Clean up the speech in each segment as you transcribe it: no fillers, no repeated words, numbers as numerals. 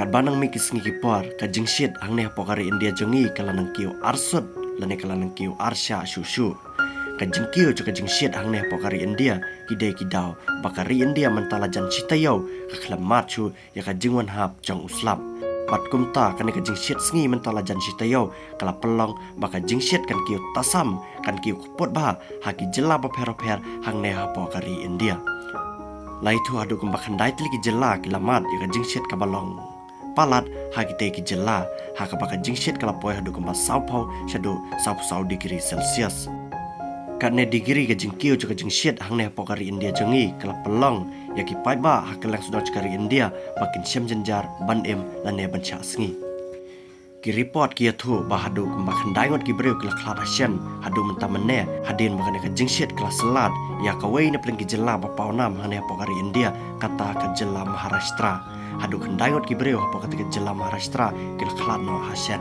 Kat banang mikis ngikipor ka jingshit ang ne pokari India jongi kala nang kiu arsut lane kala nang kiu arsha shushu. Ka jingkiu jo ka jingshit ang ne pokari India kidai kidau bakari India mentala jan citayau ka klamat chu ya ka jingwan hap jong uslap. Pat kumta kan ka jingshit sngi mentala jan citayau kala pelong baka jingshit kan kiu tasam kan kiu kupot bah haki jela ba per hang ne ha pokari India. Lai tu adu kumbakan dai tli ki jela kilamat ya ka jingshit ka balong palat haki te ki jela haka baka jingshit kala poi hadu kumba saupau shadu sau degree Celsius. Kat ne degree ka jingkiu jo ka jingshit hang ne pokari India jongi kala pelong ya ki pai ba hakalang sudah cakari India bakin syam jenjar ban em lan ne ban cha sngi. Ki report ki athu ba hadu kumba khandai ngot ki breu kala khlat asian hadu mentamane hadin bakane ka jingshit kala selat ya ka wei ne pleng ki jela ba paunam hang ne pokari India kata ka jela Maharashtra hadu khandai ngot ki breu apa kata ka jela Maharashtra kala khlat no asian.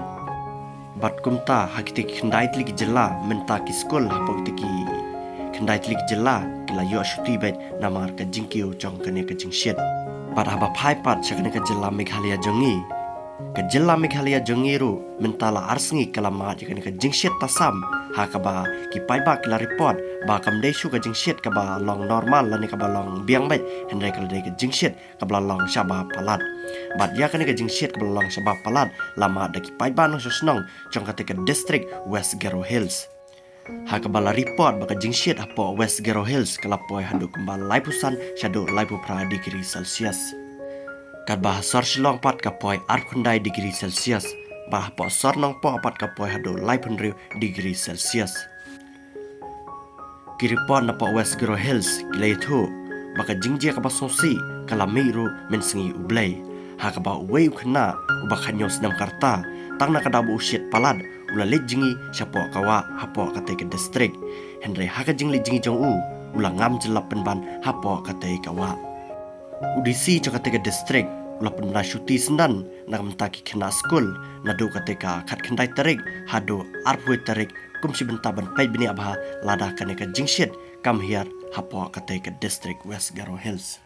Bat kumta hakite ki khandai tli ki jela menta ki skol apa kite ki khandai tli ki jela kila yo shuti bet namar ka jingkiu jong kane ka jingshit. Bat haba phai pat chakane ka jela Meghalaya jongi ka jela Meghalaya jongiru mentala arsngi kalamat yakane ka jingshit tasam hakaba ki paiba kila report ba kamdei shu ka jingshit ka ba long normal lani ka ba long biang bet hendai kala dei ka jingshit ka ba long shaba palat bat ya kane ka jingshit ka ba long shaba palat lama da ki paiba no sosnong jong ka ka district West Garo Hills hakaba la report ba ka jingshit apo West Garo Hills kala poi hadu kumba laipusan shadu laipu pra degree Celsius. Kat bah sor silong pat ka poi arkundai degree Celsius bah po sor nong po pat ka poi hado laipunriu degree Celsius. Kiripon na po West Garo Hills kilay itu baka jingjia ka ba sosi kala miru mensengi ublay ha ka ba uway ukna ubaka nyos nam karta tang na kadabu usyet palad ula jingi siapo kawa hapo katay ka district henry haka jingli jingi jong u ula ngam jelap penban hapo katay kawa udisi cho katay ka district ula penbana syuti sendan na kamtaki kena skul nadu katay ka kat kendai tarik hado arpui tarik kumsi bentaban pai bini abha lada kane ka jingshit kam hiar hapo katay ka district West Garo Hills.